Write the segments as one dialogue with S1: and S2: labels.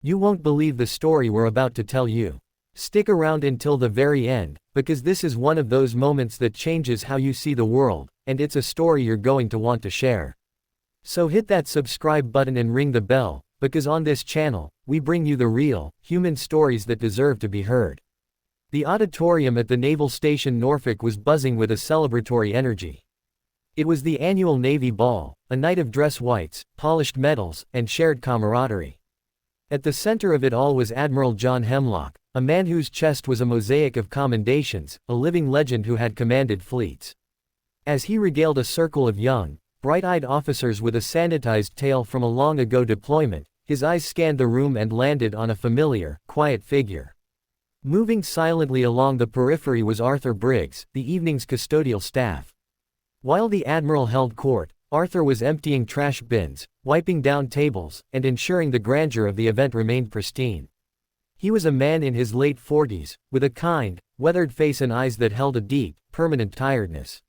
S1: You won't believe the story we're about to tell you. Stick around until the very end, because this is one of those moments that changes how you see the world, and it's a story you're going to want to share. So hit that subscribe button and ring the bell, because on this channel, we bring you the real, human stories that deserve to be heard. The auditorium at the Naval Station Norfolk was buzzing with a celebratory energy. It was the annual Navy Ball, a night of dress whites, polished medals, and shared camaraderie. At the center of it all was Admiral John Hemlock, a man whose chest was a mosaic of commendations, a living legend who had commanded fleets. As he regaled a circle of young, bright-eyed officers with a sanitized tale from a long-ago deployment, his eyes scanned the room and landed on a familiar, quiet figure. Moving silently along the periphery was Arthur Briggs, the evening's custodial staff. While the Admiral held court, Arthur was emptying trash bins, wiping down tables, and ensuring the grandeur of the event remained pristine. He was a man in his late 40s, with a kind, weathered face and eyes that held a deep, permanent tiredness.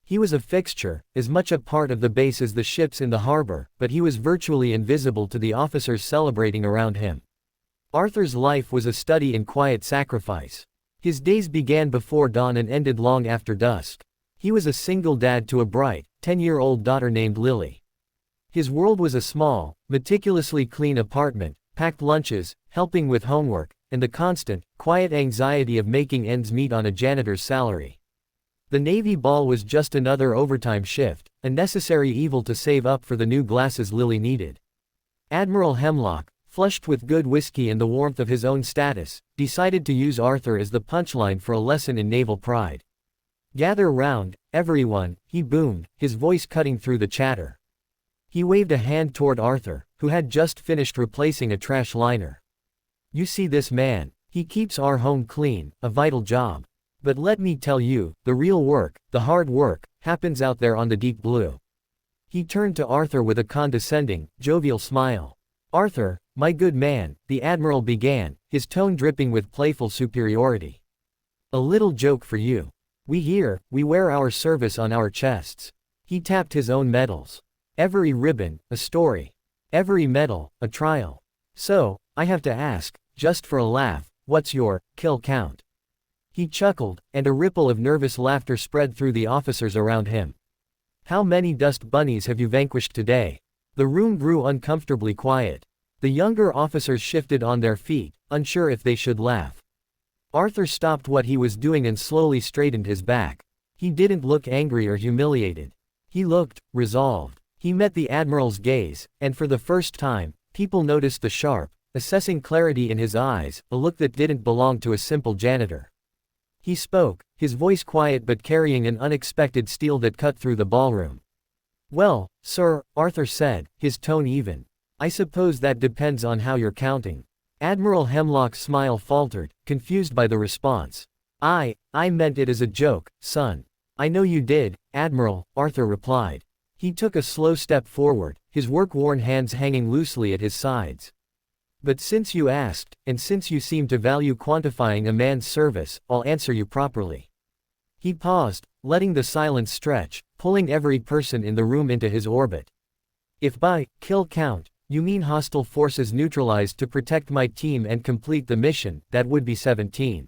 S1: He was a fixture, as much a part of the base as the ships in the harbor, but he was virtually invisible to the officers celebrating around him. Arthur's life was a study in quiet sacrifice. His days began before dawn and ended long after dusk. He was a single dad to a bright, 10-year-old daughter named Lily. His world was a small, meticulously clean apartment, packed lunches, helping with homework, and the constant, quiet anxiety of making ends meet on a janitor's salary. The Navy Ball was just another overtime shift, a necessary evil to save up for the new glasses Lily needed. Admiral Hemlock, flushed with good whiskey and the warmth of his own status, decided to use Arthur as the punchline for a lesson in naval pride. "Gather round, everyone," he boomed, his voice cutting through the chatter. He waved a hand toward Arthur, who had just finished replacing a trash liner. "You see this man, he keeps our home clean, a vital job. But let me tell you, the real work, the hard work, happens out there on the deep blue." He turned to Arthur with a condescending, jovial smile. "Arthur, my good man," the Admiral began, his tone dripping with playful superiority. "A little joke for you. We wear our service on our chests." He tapped his own medals. "Every ribbon, a story. Every medal, a trial. So, I have to ask, just for a laugh, what's your kill count?" He chuckled, and a ripple of nervous laughter spread through the officers around him. "How many dust bunnies have you vanquished today?" The room grew uncomfortably quiet. The younger officers shifted on their feet, unsure if they should laugh. Arthur stopped what he was doing and slowly straightened his back. He didn't look angry or humiliated. He looked resolved. He met the Admiral's gaze, and for the first time, people noticed the sharp, assessing clarity in his eyes, a look that didn't belong to a simple janitor. He spoke, his voice quiet but carrying an unexpected steel that cut through the ballroom. "Well, sir," Arthur said, his tone even. "I suppose that depends on how you're counting." Admiral Hemlock's smile faltered, confused by the response. I meant it as a joke, son." "I know you did, Admiral," Arthur replied. He took a slow step forward, his work-worn hands hanging loosely at his sides. "But since you asked, and since you seem to value quantifying a man's service, I'll answer you properly." He paused, letting the silence stretch, pulling every person in the room into his orbit. "If by kill count, you mean hostile forces neutralized to protect my team and complete the mission, that would be 17.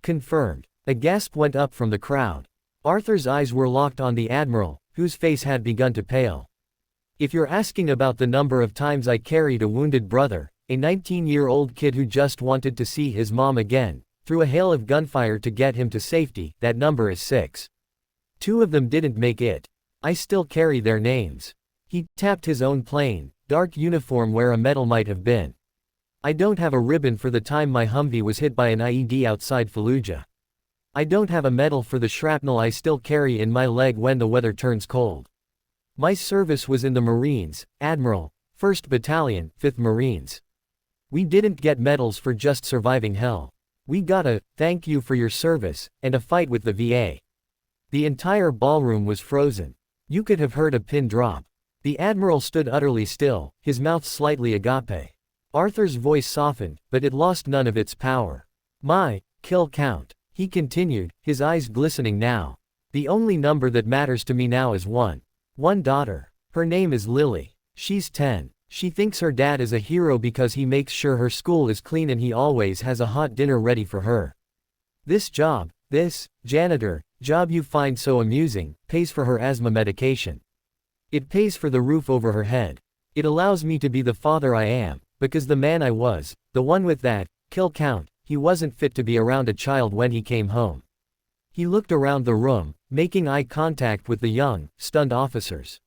S1: "Confirmed." A gasp went up from the crowd. Arthur's eyes were locked on the Admiral, whose face had begun to pale. "If you're asking about the number of times I carried a wounded brother, a 19-year-old kid who just wanted to see his mom again, through a hail of gunfire to get him to safety, that number is 6. 2 of them didn't make it. I still carry their names." He tapped his own plain, dark uniform where a medal might have been. "I don't have a ribbon for the time my Humvee was hit by an IED outside Fallujah. I don't have a medal for the shrapnel I still carry in my leg when the weather turns cold. My service was in the Marines, Admiral, 1st Battalion, 5th Marines. We didn't get medals for just surviving hell. We got a thank you for your service, and a fight with the VA." The entire ballroom was frozen. You could have heard a pin drop. The Admiral stood utterly still, his mouth slightly agape. Arthur's voice softened, but it lost none of its power. "My kill count," he continued, his eyes glistening now. "The only number that matters to me now is one. One daughter. Her name is Lily. She's 10. She thinks her dad is a hero because he makes sure her school is clean and he always has a hot dinner ready for her. This janitor job you find so amusing, pays for her asthma medication. It pays for the roof over her head. It allows me to be the father I am, because the man I was, the one with that kill count, he wasn't fit to be around a child when he came home. He looked around the room, making eye contact with the young, stunned officers.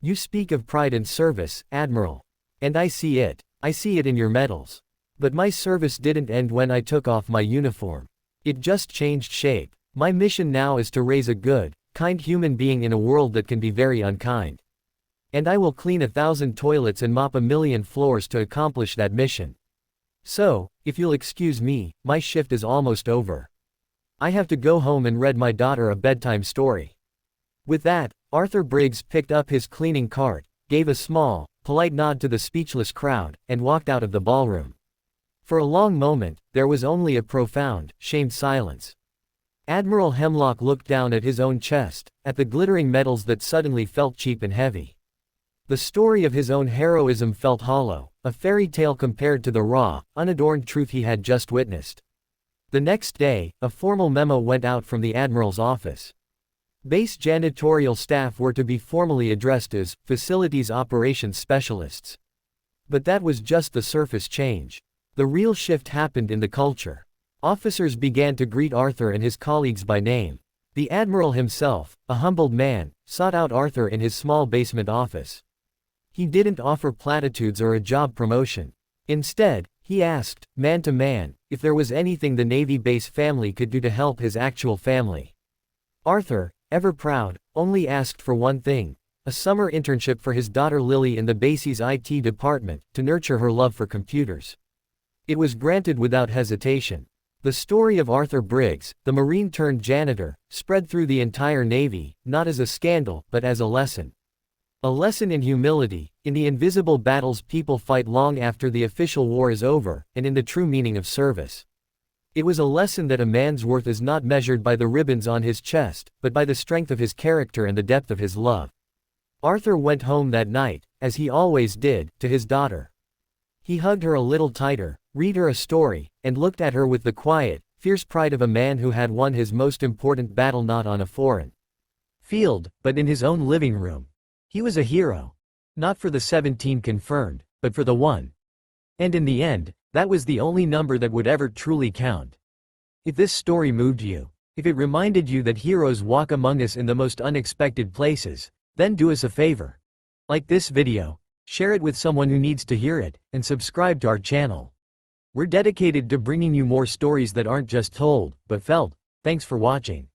S1: You speak of pride and service, Admiral. And I see it in your medals. But my service didn't end when I took off my uniform. It just changed shape. My mission now is to raise a good, kind human being in a world that can be very unkind. And I will clean 1,000 toilets and mop 1,000,000 floors to accomplish that mission. So, if you'll excuse me, my shift is almost over. I have to go home and read my daughter a bedtime story. With that, Arthur Briggs picked up his cleaning cart, gave a small, polite nod to the speechless crowd, and walked out of the ballroom. For a long moment, there was only a profound, shamed silence. Admiral Hemlock looked down at his own chest, at the glittering medals that suddenly felt cheap and heavy. The story of his own heroism felt hollow, a fairy tale compared to the raw, unadorned truth he had just witnessed. The next day, a formal memo went out from the Admiral's office. Base janitorial staff were to be formally addressed as Facilities Operations Specialists. But that was just the surface change. The real shift happened in the culture. Officers began to greet Arthur and his colleagues by name. The Admiral himself, a humbled man, sought out Arthur in his small basement office. He didn't offer platitudes or a job promotion. Instead, he asked, man to man, if there was anything the Navy base family could do to help his actual family. Arthur, ever proud, only asked for one thing: a summer internship for his daughter Lily in the base's IT department, to nurture her love for computers. It was granted without hesitation. The story of Arthur Briggs, the Marine turned janitor, spread through the entire Navy, not as a scandal, but as a lesson. A lesson in humility, in the invisible battles people fight long after the official war is over, and in the true meaning of service. It was a lesson that a man's worth is not measured by the ribbons on his chest, but by the strength of his character and the depth of his love. Arthur went home that night, as he always did, to his daughter. He hugged her a little tighter, read her a story, and looked at her with the quiet, fierce pride of a man who had won his most important battle not on a foreign field, but in his own living room. He was a hero. Not for the 17 confirmed, but for the one. And in the end, that was the only number that would ever truly count. If this story moved you, if it reminded you that heroes walk among us in the most unexpected places, then do us a favor. Like this video, share it with someone who needs to hear it, and subscribe to our channel. We're dedicated to bringing you more stories that aren't just told, but felt. Thanks for watching.